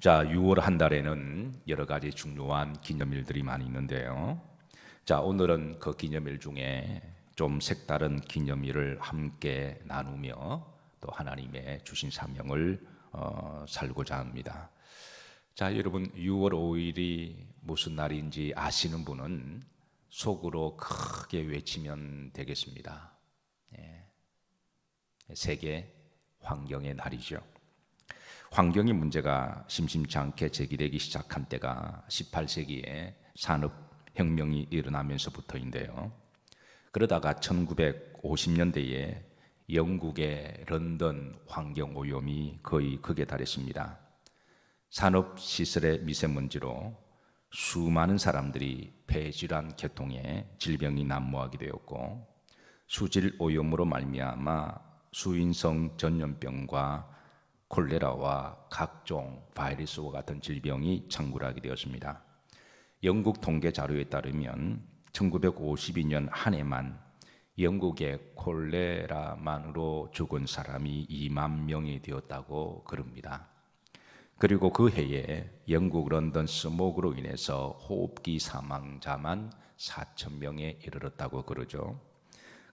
자, 6월 한 달에는 여러 가지 중요한 기념일들이 많이 있는데요. 자, 오늘은 그 기념일 중에 좀 색다른 기념일을 함께 나누며 또 하나님의 주신 사명을 살고자 합니다. 자, 여러분 6월 5일이 무슨 날인지 아시는 분은 속으로 크게 외치면 되겠습니다. 세계 환경의 날이죠. 환경의 문제가 심심치 않게 제기되기 시작한 때가 18세기에 산업혁명이 일어나면서부터인데요. 그러다가 1950년대에 영국의 런던 환경오염이 거의 극에 달했습니다. 산업시설의 미세먼지로 수많은 사람들이 폐질환 계통의 질병이 난무하게 되었고, 수질오염으로 말미암아 수인성 전염병과 콜레라와 각종 바이러스와 같은 질병이 창궐하게 되었습니다. 영국 통계 자료에 따르면 1952년 한 해만 영국의 콜레라만으로 죽은 사람이 2만 명이 되었다고 그럽니다. 그리고 그 해에 영국 런던 스모그로 인해서 호흡기 사망자만 4천 명에 이르렀다고 그러죠.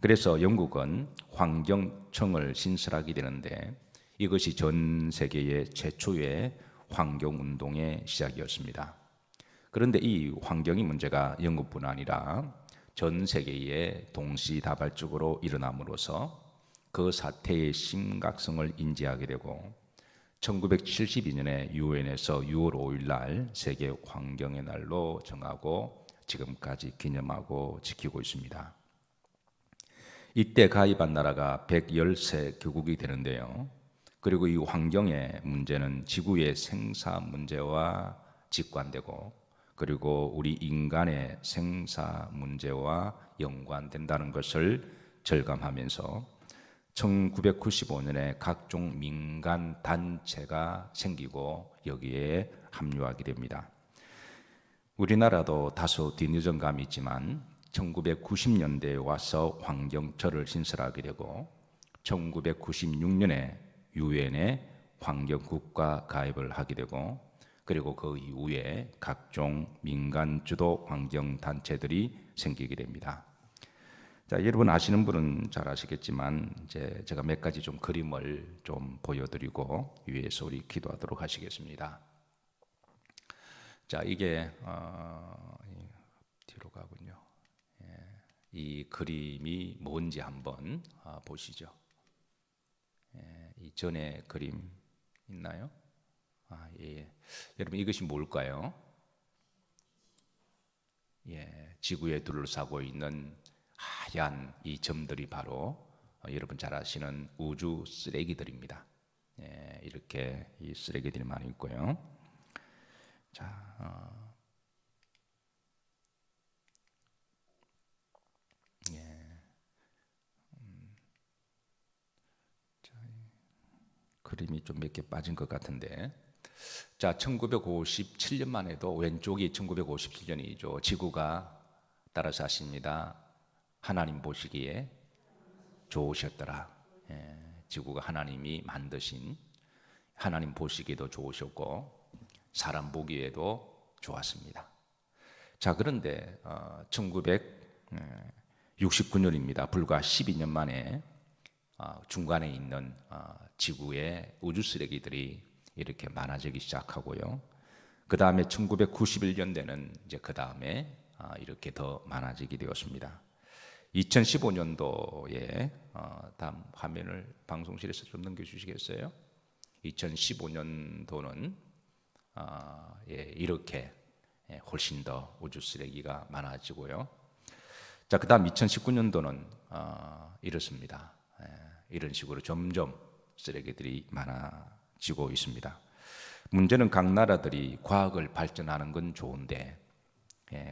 그래서 영국은 환경청을 신설하게 되는데, 이것이 전 세계의 최초의 환경운동의 시작이었습니다. 그런데 이 환경의 문제가 영국뿐 아니라 전 세계에 동시다발적으로 일어남으로써 그 사태의 심각성을 인지하게 되고, 1972년에 유엔에서 6월 5일 날 세계 환경의 날로 정하고 지금까지 기념하고 지키고 있습니다. 이때 가입한 나라가 113개국이 되는데요. 그리고 이 환경의 문제는 지구의 생사 문제와 직관되고, 그리고 우리 인간의 생사 문제와 연관된다는 것을 절감하면서 1995년에 각종 민간 단체가 생기고 여기에 합류하게 됩니다. 우리나라도 다소 뒤늦은 감이 있지만 1990년대에 와서 환경처를 신설하게 되고, 1996년에 유엔에 환경국가 가입을 하게 되고, 그리고 그 이후에 각종 민간 주도 환경단체들이 생기게 됩니다. 자, 여러분 아시는 분은 잘 아시겠지만 이제 제가 몇 가지 좀 그림을 좀 보여드리고 위에서 우리 기도하도록 하시겠습니다. 자, 이게 뒤로 가군요. 이 그림이 뭔지 한번 보시죠. 이 전에 그림 있나요? 예. 여러분 이것이 뭘까요? 지구에 둘러싸고 있는 하얀 이 점들이 바로 여러분 잘 아시는 우주 쓰레기들입니다. 이렇게 이 쓰레기들이 많이 있고요. 자, 그림이 좀 몇 개 빠진 것 같은데, 자, 1957년만 해도 왼쪽이 1957년이죠. 지구가 따라서 하십니다. 하나님 보시기에 좋으셨더라. 지구가 하나님이 만드신, 하나님 보시기에도 좋으셨고 사람 보기에도 좋았습니다. 자, 그런데 1969년입니다. 불과 12년 만에 중간에 있는 지구의 우주 쓰레기들이 이렇게 많아지기 시작하고요. 그 다음에 1991년대는 이제 그 다음에 이렇게 더 많아지게 되었습니다. 2015년도에 다음 화면을 방송실에서 좀 넘겨주시겠어요? 2015년도는 이렇게 훨씬 더 우주 쓰레기가 많아지고요. 자, 그 다음 2019년도는 이렇습니다. 이런 식으로 점점 쓰레기들이 많아지고 있습니다. 문제는 각 나라들이 과학을 발전하는 건 좋은데,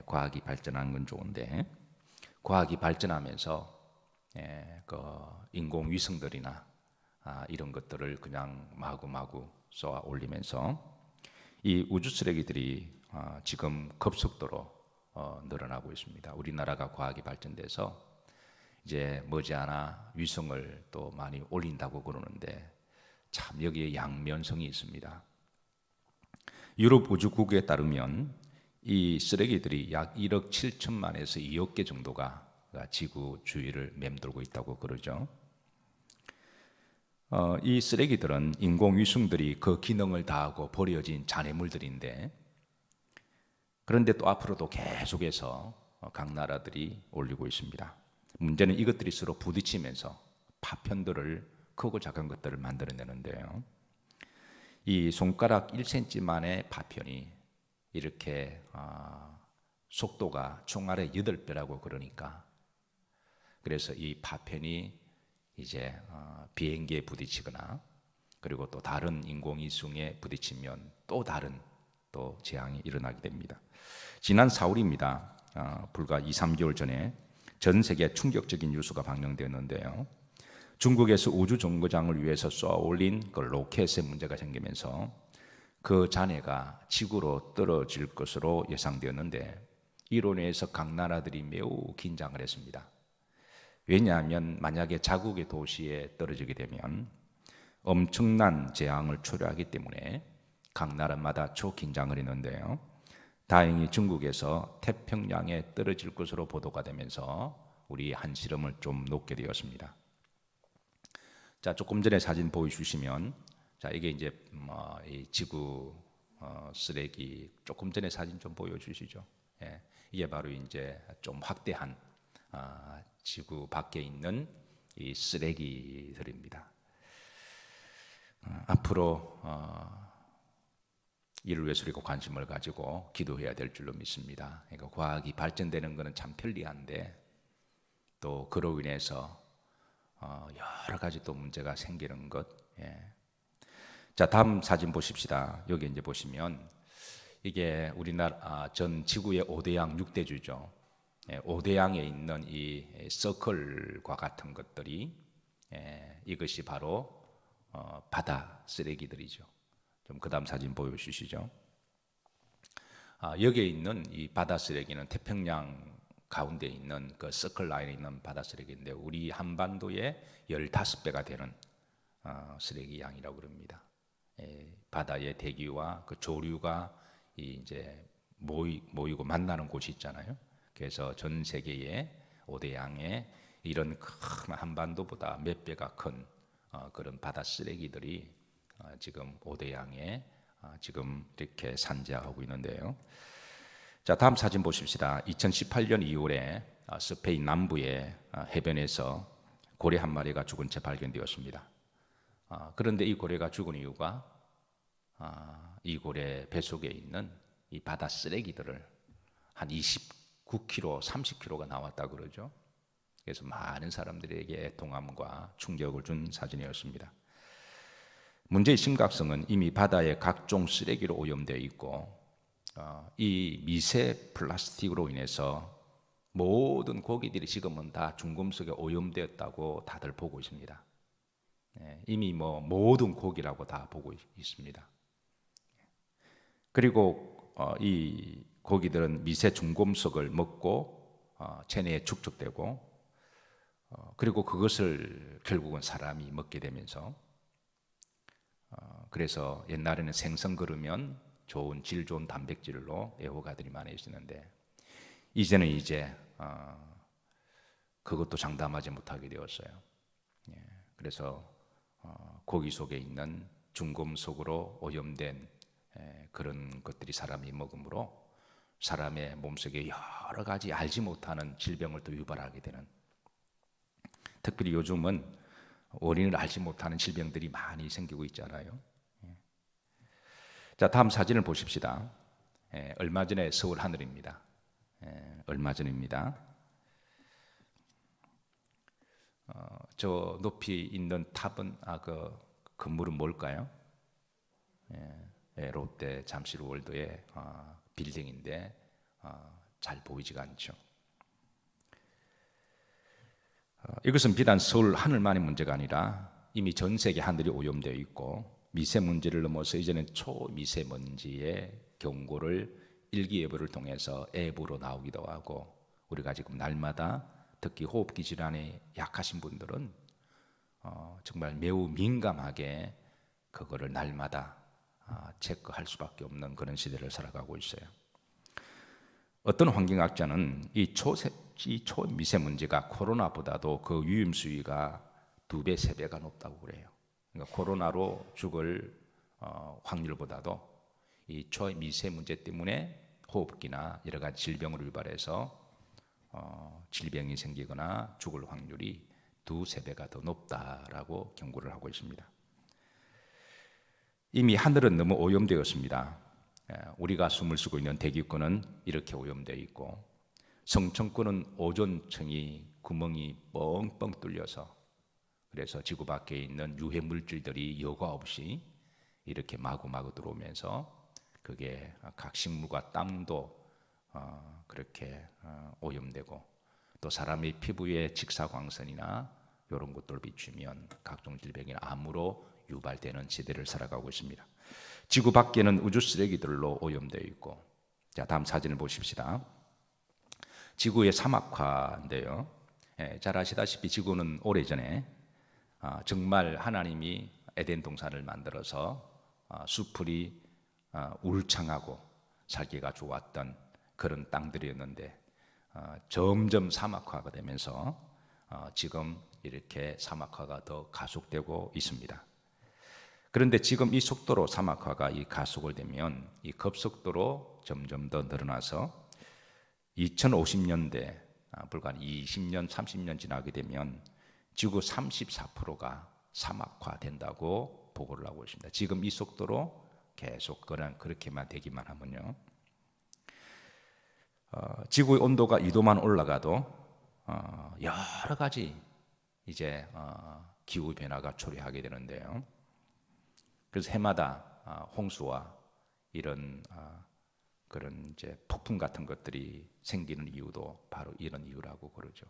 과학이 발전하는 건 좋은데, 과학이 발전하면서 그 인공위성들이나 이런 것들을 그냥 마구마구 쏘아 올리면서 이 우주 쓰레기들이 지금 급속도로 늘어나고 있습니다. 우리나라가 과학이 발전돼서 이제 머지않아 위성을 또 많이 올린다고 그러는데 참 여기에 양면성이 있습니다. 유럽 우주국에 따르면 이 쓰레기들이 약 1억 7천만에서 2억 개 정도가 지구 주위를 맴돌고 있다고 그러죠. 이 쓰레기들은 인공위성들이 그 기능을 다하고 버려진 잔해물들인데, 그런데 또 앞으로도 계속해서 각 나라들이 올리고 있습니다. 문제는 이것들이 서로 부딪히면서 파편들을, 크고 작은 것들을 만들어내는데요. 이 손가락 1cm만의 파편이 이렇게 속도가 총알의 8배라고 그러니까, 그래서 이 파편이 이제 비행기에 부딪히거나 그리고 또 다른 인공위성에 부딪히면 또 다른 또 재앙이 일어나게 됩니다. 지난 4월입니다. 불과 2-3개월 전에 전 세계 충격적인 뉴스가 방영되었는데요. 중국에서 우주 정거장을 위해서 쏘아 올린 그 로켓에 문제가 생기면서 그 잔해가 지구로 떨어질 것으로 예상되었는데, 이로 인해서 각 나라들이 매우 긴장을 했습니다. 왜냐하면 만약에 자국의 도시에 떨어지게 되면 엄청난 재앙을 초래하기 때문에 각 나라마다 초긴장을 했는데요. 다행히 중국에서 태평양에 떨어질 것으로 보도가 되면서 우리 한시름을 좀 놓게 되었습니다. 자, 조금 전에 사진 보여주시면, 자, 이게 이제 이 지구 쓰레기, 조금 전에 사진 좀 보여주시죠. 예, 이게 바로 이제 좀 확대한 지구 밖에 있는 이 쓰레기들입니다. 앞으로 이를 위해서 우리가 관심을 가지고 기도해야 될 줄로 믿습니다. 그러니까 과학이 발전되는 것은 참 편리한데, 또 그로 인해서 여러 가지 또 문제가 생기는 것. 예. 자, 다음 사진 보십시다. 여기 이제 보시면 이게 우리나라 전 지구의 5대양 6대주죠. 5대양에 있는 이 서클과 같은 것들이, 이것이 바로 바다 쓰레기들이죠. 좀 그 다음 사진 보여주시죠. 여기에 있는 이 바다 쓰레기는 태평양 가운데 있는 그 서클 라인에 있는 바다 쓰레기인데, 우리 한반도의 15배가 되는 쓰레기 양이라고 그럽니다. 바다의 대기와 그 조류가 이제 모이고 만나는 곳이 있잖아요. 그래서 전 세계의 5대양에 이런 큰 한반도보다 몇 배가 큰 그런 바다 쓰레기들이 지금 5대양에 지금 이렇게 산재하고 있는데요. 자, 다음 사진 보십시다. 2018년 2월에 스페인 남부의 해변에서 고래 한 마리가 죽은 채 발견되었습니다. 그런데 이 고래가 죽은 이유가 이 고래 뱃속에 있는 이 바다 쓰레기들을 한 29kg, 30kg가 나왔다 그러죠. 그래서 많은 사람들에게 애통함과 충격을 준 사진이었습니다. 문제의 심각성은 이미 바다에 각종 쓰레기로 오염되어 있고, 이 미세 플라스틱으로 인해서 모든 고기들이 지금은 다 중금속에 오염되었다고 다들 보고 있습니다. 이미 모든 고기라고 다 보고 있습니다. 그리고 이 고기들은 미세 중금속을 먹고 체내에 축적되고, 그리고 그것을 결국은 사람이 먹게 되면서, 그래서 옛날에는 생선 그르면 좋은 질 좋은 단백질로 애호가들이 많이 있었는데, 이제는 이제 그것도 장담하지 못하게 되었어요. 그래서 고기 속에 있는 중금속으로 오염된 그런 것들이 사람이 먹으므로 사람의 몸속에 여러 가지 알지 못하는 질병을 또 유발하게 되는, 특별히 요즘은 원인을 알지 못하는 질병들이 많이 생기고 있잖아요. 자, 다음 사진을 보십시다. 얼마 전에 서울 하늘입니다. 얼마 전입니다. 저 높이 있는 탑은 그 건물은 뭘까요? 롯데 잠실월드의 빌딩인데 잘 보이지가 않죠. 이것은 비단 서울 하늘만의 문제가 아니라 이미 전 세계 하늘이 오염되어 있고, 미세먼지를 넘어서 이제는 초미세먼지의 경고를 일기예보를 통해서 앱으로 나오기도 하고, 우리가 지금 날마다 특히 호흡기 질환에 약하신 분들은 정말 매우 민감하게 그거를 날마다 체크할 수밖에 없는 그런 시대를 살아가고 있어요. 어떤 환경학자는 이 초미세먼지가 코로나보다도 그 위험 수위가 2배, 3배가 높다고 그래요. 그러니까 코로나로 죽을 확률보다도 이 초미세먼지 때문에 호흡기나 여러 가지 질병을 유발해서 질병이 생기거나 죽을 확률이 2, 3배가 더 높다라고 경고를 하고 있습니다. 이미 하늘은 너무 오염되었습니다. 우리가 숨을 쉬고 있는 대기권은 이렇게 오염되어 있고, 성층권은 오존층이 구멍이 뻥뻥 뚫려서, 그래서 지구 밖에 있는 유해 물질들이 여과 없이 이렇게 마구마구 들어오면서 그게 각 식물과 땅도 그렇게 오염되고, 또 사람의 피부에 직사광선이나 이런 것들을 비추면 각종 질병이나 암으로 유발되는 시대를 살아가고 있습니다. 지구 밖에는 우주 쓰레기들로 오염되어 있고, 자, 다음 사진을 보십시다. 지구의 사막화인데요. 잘 아시다시피 지구는 오래전에 정말 하나님이 에덴 동산을 만들어서 수풀이 울창하고 살기가 좋았던 그런 땅들이었는데, 점점 사막화가 되면서 지금 이렇게 사막화가 더 가속되고 있습니다. 그런데 지금 이 속도로 사막화가 이 가속을 되면 이 급속도로 점점 더 늘어나서 2050년대 불과 20년, 30년 지나게 되면 지구 34%가 사막화된다고 보고를 하고 있습니다. 지금 이 속도로 계속 그렇게만 되기만 하면요, 지구의 온도가 2도만 올라가도 여러 가지 이제 기후 변화가 초래하게 되는데요. 그래서 해마다 홍수와 이런 그런 이제 폭풍 같은 것들이 생기는 이유도 바로 이런 이유라고 그러죠.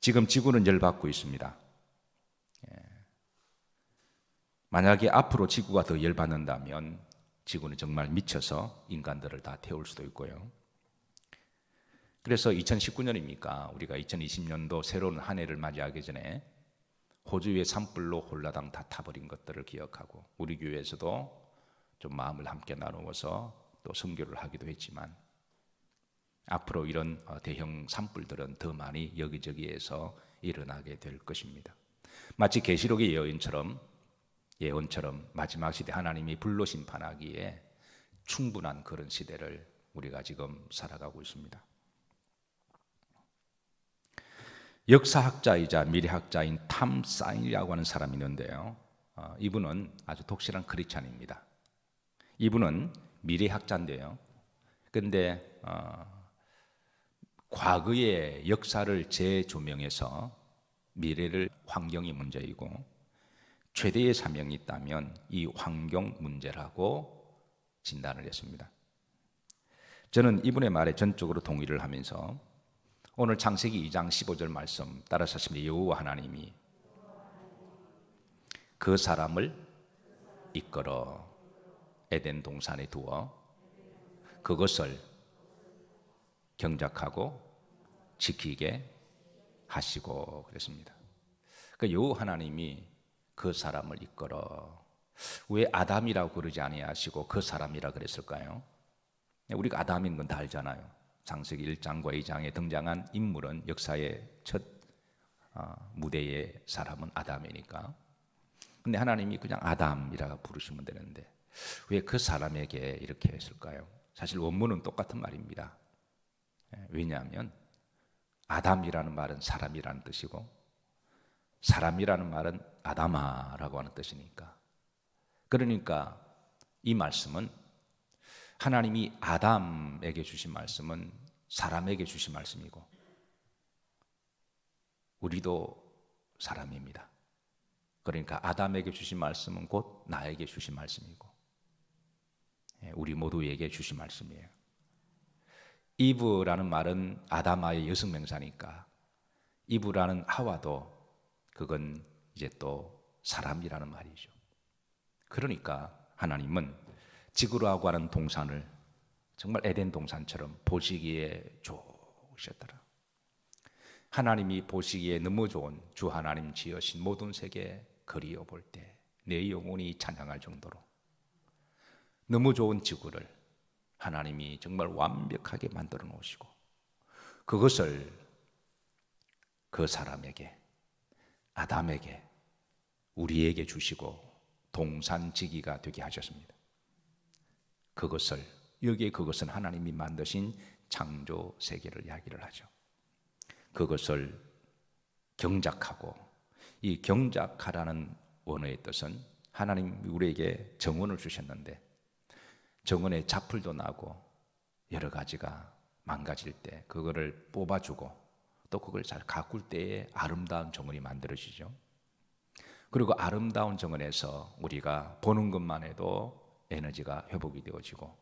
지금 지구는 열받고 있습니다. 만약에 앞으로 지구가 더 열받는다면 지구는 정말 미쳐서 인간들을 다 태울 수도 있고요. 그래서 2019년입니까? 우리가 2020년도 새로운 한 해를 맞이하기 전에 호주의 산불로 홀라당 다 타버린 것들을 기억하고, 우리 교회에서도 좀 마음을 함께 나누어서 또 선교를 하기도 했지만, 앞으로 이런 대형 산불들은 더 많이 여기저기에서 일어나게 될 것입니다. 마치 계시록의 예언처럼 마지막 시대 하나님이 불로 심판하기에 충분한 그런 시대를 우리가 지금 살아가고 있습니다. 역사학자이자 미래학자인 탐 사인이라고 하는 사람이 있는데요, 이분은 아주 독실한 크리스찬입니다. 이분은 미래학자인데요, 근데 과거의 역사를 재조명해서 미래를 환경이 문제이고 최대의 사명이 있다면 이 환경 문제라고 진단을 했습니다. 저는 이분의 말에 전적으로 동의를 하면서 오늘 창세기 2장 15절 말씀 따라서 하시면, 여호와 하나님이 그 사람을 이끌어 에덴 동산에 두어 그것을 경작하고 지키게 하시고 그랬습니다. 그 여호와 하나님이 그 사람을 이끌어, 왜 아담이라고 그러지 아니하시고 그 사람이라 그랬을까요? 우리가 아담인 건 다 알잖아요. 창세기 1장과 2장에 등장한 인물은 역사의 첫 무대의 사람은 아담이니까. 근데 하나님이 그냥 아담이라 부르시면 되는데 왜 그 사람에게 이렇게 했을까요? 사실 원문은 똑같은 말입니다. 왜냐하면 아담이라는 말은 사람이라는 뜻이고 사람이라는 말은 아담아라고 하는 뜻이니까. 그러니까 이 말씀은, 하나님이 아담에게 주신 말씀은 사람에게 주신 말씀이고 우리도 사람입니다. 그러니까 아담에게 주신 말씀은 곧 나에게 주신 말씀이고 우리 모두에게 주신 말씀이에요. 이브라는 말은 아담아의 여성 명사니까 이브라는 하와도 그건 이제 또 사람이라는 말이죠. 그러니까 하나님은 지구라고 하는 동산을 정말 에덴 동산처럼 보시기에 좋으셨더라. 하나님이 보시기에 너무 좋은 주 하나님 지으신 모든 세계 그리워 볼 때 내 영혼이 찬양할 정도로 너무 좋은 지구를 하나님이 정말 완벽하게 만들어 놓으시고 그것을 그 사람에게, 아담에게, 우리에게 주시고 동산지기가 되게 하셨습니다. 그것을, 여기에 그것은 하나님이 만드신 창조 세계를 이야기를 하죠. 그것을 경작하고, 이 경작하라는 원어의 뜻은 하나님 우리에게 정원을 주셨는데 정원에 잡풀도 나고 여러 가지가 망가질 때 그거를 뽑아주고 또 그걸 잘 가꿀 때에 아름다운 정원이 만들어지죠. 그리고 아름다운 정원에서 우리가 보는 것만 해도 에너지가 회복이 되어지고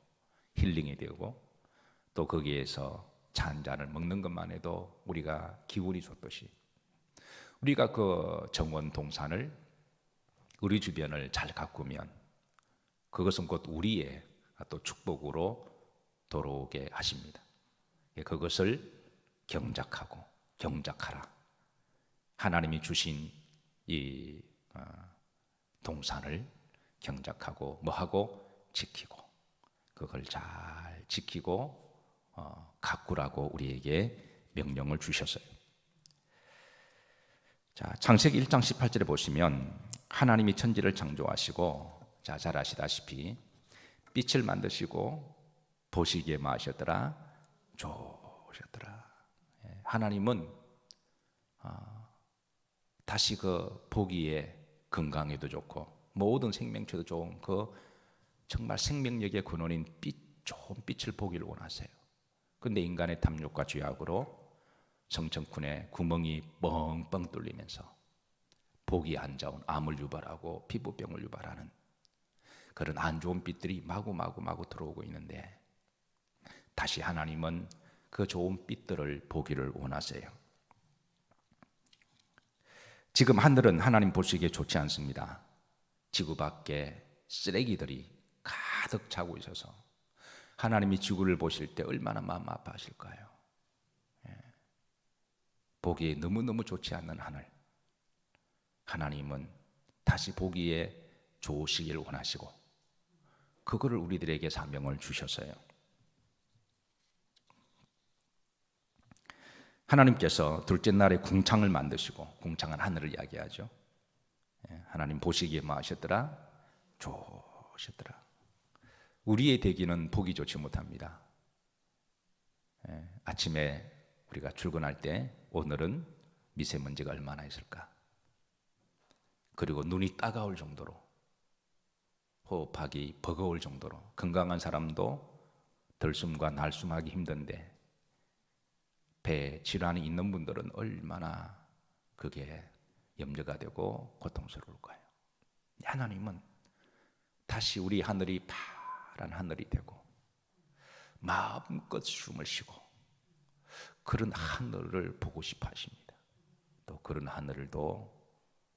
힐링이 되고 또 거기에서 차 한 잔을 먹는 것만 해도 우리가 기분이 좋듯이 우리가 그 정원 동산을 우리 주변을 잘 가꾸면 그것은 곧 우리의 또 축복으로 돌아오게 하십니다. 그것을 경작하고 경작하라. 하나님이 주신 이 동산을 경작하고 뭐하고 지키고 그걸 잘 지키고 가꾸라고 우리에게 명령을 주셨어요. 자, 창세기 1장 18절에 보시면 하나님이 천지를 창조하시고 자, 잘 아시다시피 빛을 만드시고 보시기에 뭐 하셨더라? 좋으셨더라. 하나님은 다시 그 보기에 건강에도 좋고 모든 생명체도 좋은 그 정말 생명력의 근원인 좋은 빛을 보기를 원하세요. 그런데 인간의 탐욕과 죄악으로 성천쿤에 구멍이 뻥뻥 뚫리면서 보기 안 좋은 암을 유발하고 피부병을 유발하는 그런 안 좋은 빛들이 마구 들어오고 있는데 다시 하나님은 그 좋은 빛들을 보기를 원하세요. 지금 하늘은 하나님 보시기에 좋지 않습니다. 지구 밖에 쓰레기들이 가득 차고 있어서 하나님이 지구를 보실 때 얼마나 마음 아파하실까요? 보기에 너무너무 좋지 않는 하늘, 하나님은 다시 보기에 좋으시길 원하시고 그거를 우리들에게 사명을 주셨어요. 하나님께서 둘째 날에 궁창을 만드시고, 궁창은 하늘을 이야기하죠. 하나님 보시기에 뭐 하셨더라? 좋으셨더라. 우리의 대기는 보기 좋지 못합니다. 아침에 우리가 출근할 때 오늘은 미세먼지가 얼마나 있을까? 그리고 눈이 따가울 정도로 호흡하기 버거울 정도로 건강한 사람도 들숨과 날숨하기 힘든데 배 질환이 있는 분들은 얼마나 그게 염려가 되고 고통스러울 거예요. 하나님은 다시 우리 하늘이 파란 하늘이 되고 마음껏 숨을 쉬고 그런 하늘을 보고 싶어 하십니다. 또 그런 하늘도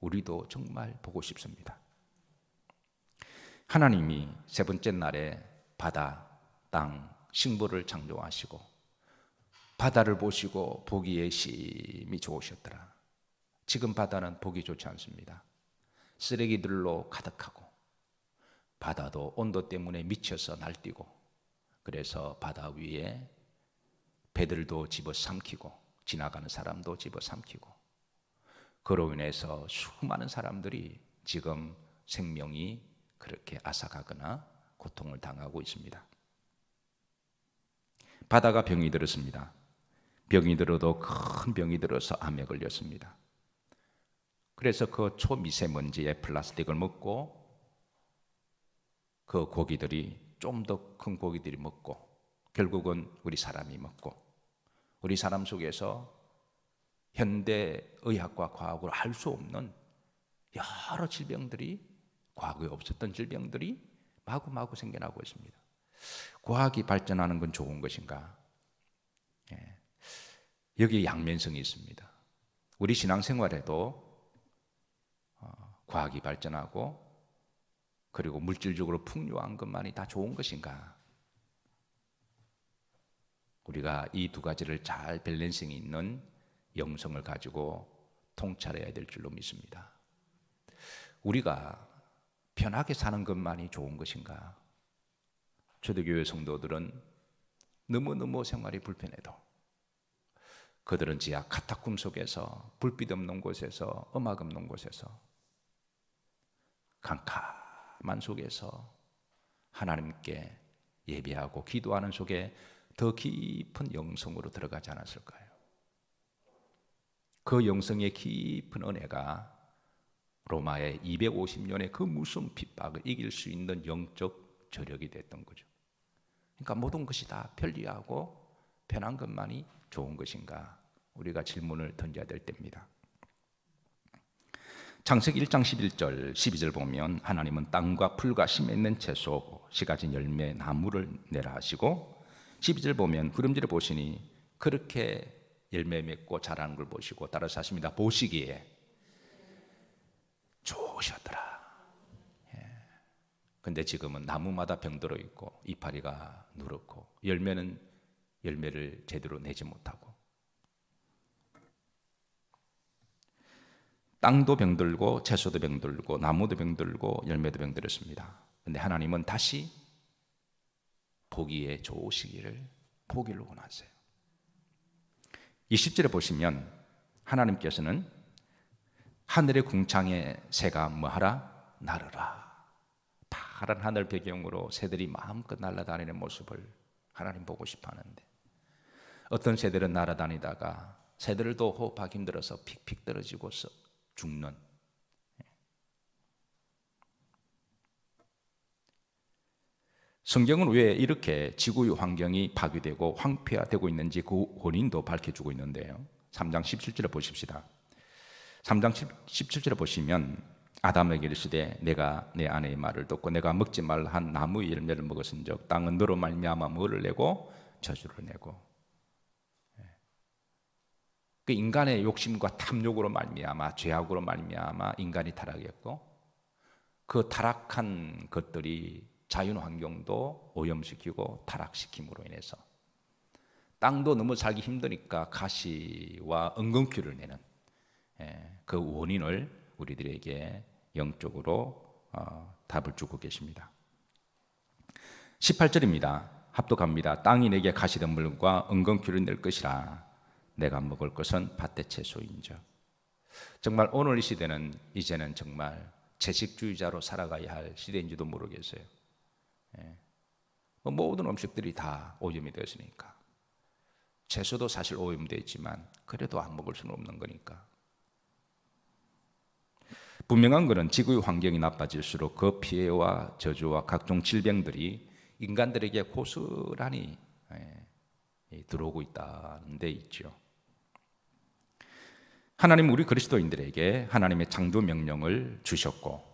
우리도 정말 보고 싶습니다. 하나님이 세 번째 날에 바다, 땅, 식물을 창조하시고 바다를 보시고 보기에 심히 좋으셨더라. 지금 바다는 보기 좋지 않습니다. 쓰레기들로 가득하고 바다도 온도 때문에 미쳐서 날뛰고 그래서 바다 위에 배들도 집어삼키고 지나가는 사람도 집어삼키고 그로 인해서 수많은 사람들이 지금 생명이 그렇게 앗아가거나 고통을 당하고 있습니다. 바다가 병이 들었습니다. 병이 들어도 큰 병이 들어서 암에 걸렸습니다. 그래서 그 초미세먼지의 플라스틱을 먹고 그 고기들이 좀 더 큰 고기들이 먹고 결국은 우리 사람이 먹고 우리 사람 속에서 현대의학과 과학으로 할 수 없는 여러 질병들이 과거에 없었던 질병들이 마구마구 생겨나고 있습니다. 과학이 발전하는 건 좋은 것인가? 여기 양면성이 있습니다. 우리 신앙생활에도 과학이 발전하고 그리고 물질적으로 풍요한 것만이 다 좋은 것인가? 우리가 이 두 가지를 잘 밸런싱이 있는 영성을 가지고 통찰해야 될 줄로 믿습니다. 우리가 편하게 사는 것만이 좋은 것인가? 초대교회 성도들은 너무너무 생활이 불편해도 그들은 지하 카타콤 속에서 불빛 없는 곳에서 음악 없는 곳에서 캄캄한 속에서 하나님께 예배하고 기도하는 속에 더 깊은 영성으로 들어가지 않았을까요? 그 영성의 깊은 은혜가 로마의 250년의 그 무서운 핍박을 이길 수 있는 영적 저력이 됐던 거죠. 그러니까 모든 것이 다 편리하고 편한 것만이 좋은 것인가? 우리가 질문을 던져야 될 때입니다. 창세기 1장 11절 12절 보면 하나님은 땅과 풀과 심에 있는 채소 씨 가진 열매 나무를 내라 하시고 12절 보면 구름지를 보시니 그렇게 열매 맺고 자라는 걸 보시고 따라서 하십니다. 보시기에 좋으셨더라. 근데 지금은 나무마다 병들어 있고 이파리가 누렇고 열매는 열매를 제대로 내지 못하고 땅도 병들고 채소도 병들고 나무도 병들고 열매도 병들었습니다. 근데 하나님은 다시 보기에 좋으시기를 보기를 원하세요. 20절에 보시면 하나님께서는 하늘의 궁창에 새가 뭐하라? 나르라. 파란 하늘 배경으로 새들이 마음껏 날아다니는 모습을 하나님 보고 싶어 하는데 어떤 새들은 날아다니다가 새들도 호흡하기 힘들어서 픽픽 떨어지고 죽는 성경은 왜 이렇게 지구의 환경이 파괴되고 황폐화되고 있는지 그 원인도 밝혀주고 있는데요. 3장 17절에 보십시다. 3장 17절에 보시면 아담에게 이르시되 내가 내 아내의 말을 듣고 내가 먹지 말라 한 나무의 열매를 먹었은즉 땅은 너로 말미암아 뭐를 내고 저주를 내고 그 인간의 욕심과 탐욕으로 말미암아 죄악으로 말미암아 인간이 타락했고 그 타락한 것들이 자연 환경도 오염시키고 타락시킴으로 인해서 땅도 너무 살기 힘드니까 가시와 엉겅퀴를 내는 그 원인을 우리들에게 영적으로 답을 주고 계십니다. 18절입니다. 합독합니다. 땅이 내게 가시덤불과 엉겅퀴를 낼 것이라 내가 먹을 것은 밭의 채소인즉. 정말 오늘 이 시대는 이제는 정말 채식주의자로 살아가야 할 시대인지도 모르겠어요. 모든 음식들이 다 오염이 되었으니까 채소도 사실 오염되어 있지만 그래도 안 먹을 수는 없는 거니까. 분명한 것은 지구의 환경이 나빠질수록 그 피해와 저주와 각종 질병들이 인간들에게 고스란히 들어오고 있다는 데 있죠. 하나님 우리 그리스도인들에게 하나님의 창조 명령을 주셨고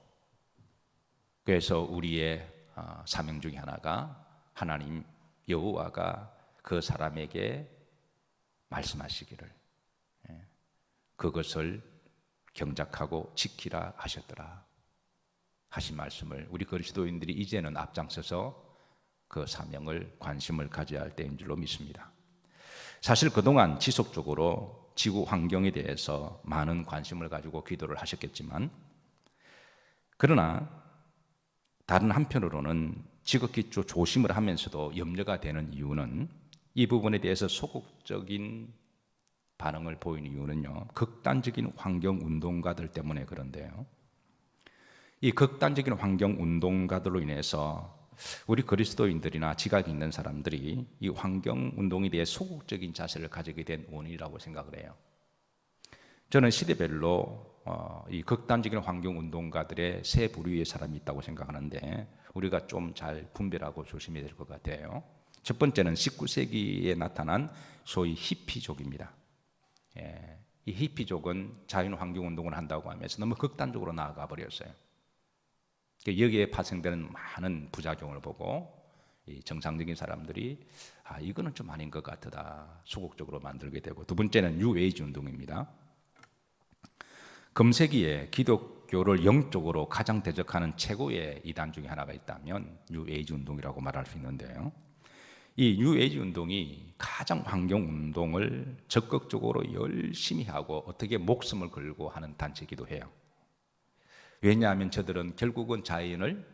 그래서 우리의 사명 중에 하나가 하나님 여호와가 그 사람에게 말씀하시기를 그것을 경작하고 지키라 하셨더라 하신 말씀을 우리 그리스도인들이 이제는 앞장서서 그 사명을 관심을 가져야 할 때인 줄로 믿습니다. 사실 그동안 지속적으로 지구 환경에 대해서 많은 관심을 가지고 기도를 하셨겠지만 그러나 다른 한편으로는 지극히 조심을 하면서도 염려가 되는 이유는 이 부분에 대해서 소극적인 반응을 보이는 이유는요, 극단적인 환경운동가들 때문에 그런데요. 이 극단적인 환경운동가들로 인해서 우리 그리스도인들이나 지각이 있는 사람들이 이 환경운동에 대해 소극적인 자세를 가지게 된 원인이라고 생각을 해요. 저는 시대별로 이 극단적인 환경운동가들의 세 부류의 사람이 있다고 생각하는데 우리가 좀 잘 분별하고 조심해야 될 것 같아요. 첫 번째는 19세기에 나타난 소위 히피족입니다. 이 히피족은 자연환경운동을 한다고 하면서 너무 극단적으로 나아가 버렸어요. 여기에 파생되는 많은 부작용을 보고 이 정상적인 사람들이 이거는 좀 아닌 것 같다 소극적으로 만들게 되고, 두 번째는 뉴에이지 운동입니다. 금세기에 기독교를 영적으로 가장 대적하는 최고의 이단 중에 하나가 있다면 뉴에이지 운동이라고 말할 수 있는데요. 이 뉴에이지 운동이 가장 환경운동을 적극적으로 열심히 하고 어떻게 목숨을 걸고 하는 단체이기도 해요. 왜냐하면 저들은 결국은 자연을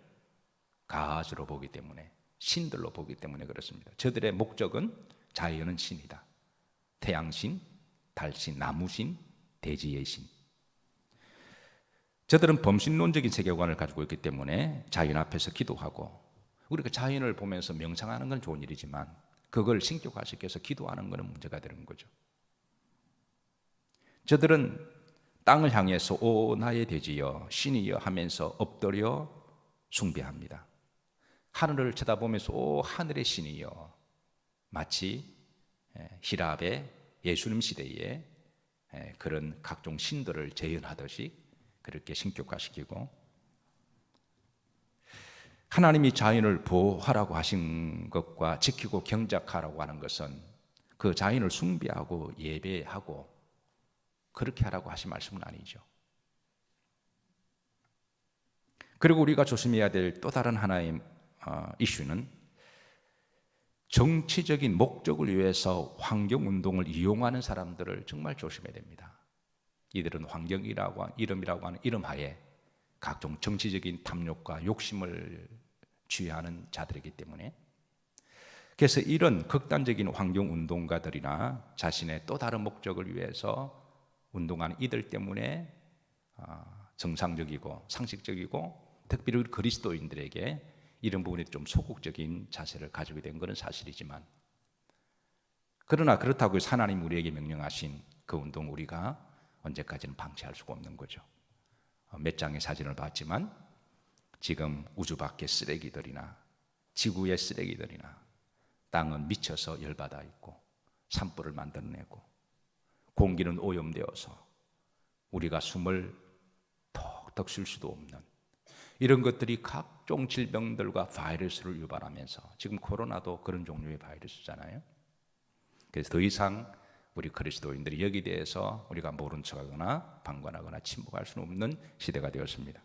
가시로 보기 때문에 신들로 보기 때문에 그렇습니다. 저들의 목적은 자연은 신이다. 태양신, 달신, 나무신, 대지의 신. 저들은 범신론적인 세계관을 가지고 있기 때문에 자연 앞에서 기도하고, 우리가 자연을 보면서 명상하는 건 좋은 일이지만 그걸 신격화시켜서 기도하는 것은 문제가 되는 거죠. 저들은 땅을 향해서 오 나의 대지여 신이여 하면서 엎드려 숭배합니다. 하늘을 쳐다보면서 오 하늘의 신이여, 마치 히랍의 예수님 시대에 그런 각종 신들을 재현하듯이 그렇게 신격화시키고, 하나님이 자연을 보호하라고 하신 것과 지키고 경작하라고 하는 것은 그 자연을 숭배하고 예배하고 그렇게 하라고 하신 말씀은 아니죠. 그리고 우리가 조심해야 될 또 다른 하나의 이슈는 정치적인 목적을 위해서 환경운동을 이용하는 사람들을 정말 조심해야 됩니다. 이들은 환경이라고 이름이라고 하는 이름하에 각종 정치적인 탐욕과 욕심을 취하는 자들이기 때문에, 그래서 이런 극단적인 환경운동가들이나 자신의 또 다른 목적을 위해서 운동하는 이들 때문에 정상적이고 상식적이고 특별히 우리 그리스도인들에게 이런 부분에 좀 소극적인 자세를 가지게 된 것은 사실이지만, 그러나 그렇다고 해서 하나님 우리에게 명령하신 그 운동 우리가 언제까지는 방치할 수가 없는 거죠. 몇 장의 사진을 봤지만 지금 우주 밖의 쓰레기들이나 지구의 쓰레기들이나 땅은 미쳐서 열받아 있고 산불을 만들어내고 공기는 오염되어서 우리가 숨을 턱턱 쉴 수도 없는 이런 것들이 각종 질병들과 바이러스를 유발하면서, 지금 코로나도 그런 종류의 바이러스잖아요. 그래서 더 이상 우리 그리스도인들이 여기에 대해서 우리가 모른 척하거나 방관하거나 침묵할 수는 없는 시대가 되었습니다.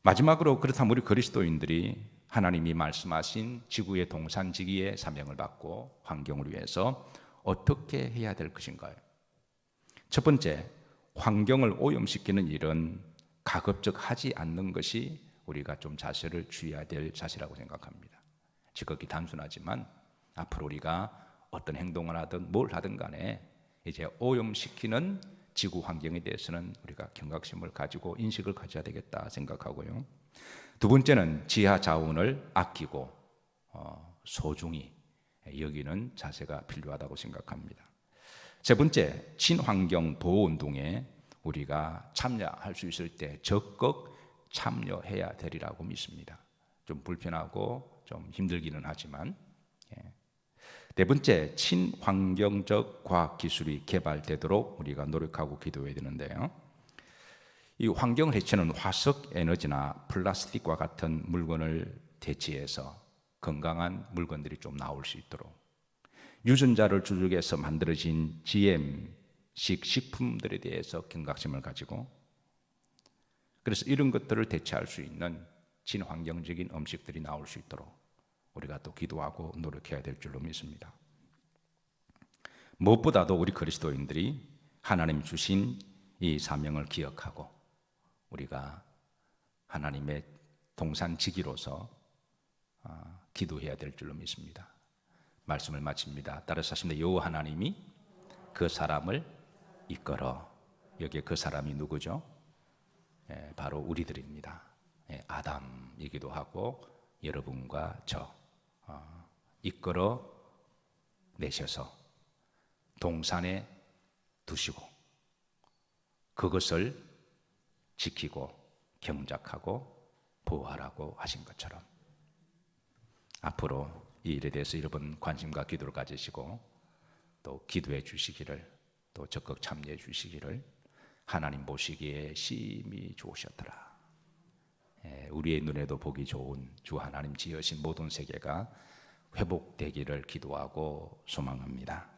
마지막으로, 그렇다면 우리 그리스도인들이 하나님이 말씀하신 지구의 동산지기의 사명을 받고 환경을 위해서 어떻게 해야 될 것인가요? 첫 번째, 환경을 오염시키는 일은 가급적 하지 않는 것이 우리가 좀 자세를 취해야 될 자세라고 생각합니다. 지극히 단순하지만 앞으로 우리가 어떤 행동을 하든 뭘 하든 간에 이제 오염시키는 지구 환경에 대해서는 우리가 경각심을 가지고 인식을 가져야 되겠다 생각하고요. 두 번째는 지하 자원을 아끼고 소중히 여기는 자세가 필요하다고 생각합니다. 세 번째, 친환경 보호운동에 우리가 참여할 수 있을 때 적극 참여해야 되리라고 믿습니다. 좀 불편하고 좀 힘들기는 하지만. 네 번째, 친환경적 과학기술이 개발되도록 우리가 노력하고 기도해야 되는데요. 이 환경을 해치는 화석 에너지나 플라스틱과 같은 물건을 대체해서 건강한 물건들이 좀 나올 수 있도록, 유전자를 조작해서 만들어진 GM식 식품들에 대해서 경각심을 가지고, 그래서 이런 것들을 대체할 수 있는 친환경적인 음식들이 나올 수 있도록 우리가 또 기도하고 노력해야 될 줄로 믿습니다. 무엇보다도 우리 그리스도인들이 하나님 주신 이 사명을 기억하고 우리가 하나님의 동산지기로서 기도해야 될 줄로 믿습니다. 말씀을 마칩니다. 따라서 하십니다. 여호와 하나님이 그 사람을 이끌어. 여기에 그 사람이 누구죠? 바로 우리들입니다. 아담이기도 하고 여러분과 저 이끌어 내셔서 동산에 두시고 그것을 지키고 경작하고 보호하라고 하신 것처럼 앞으로 이 일에 대해서 여러분 관심과 기도를 가지시고 또 기도해 주시기를, 또 적극 참여해 주시기를, 하나님 보시기에 심히 좋으셨더라. 우리의 눈에도 보기 좋은 주 하나님 지으신 모든 세계가 회복되기를 기도하고 소망합니다.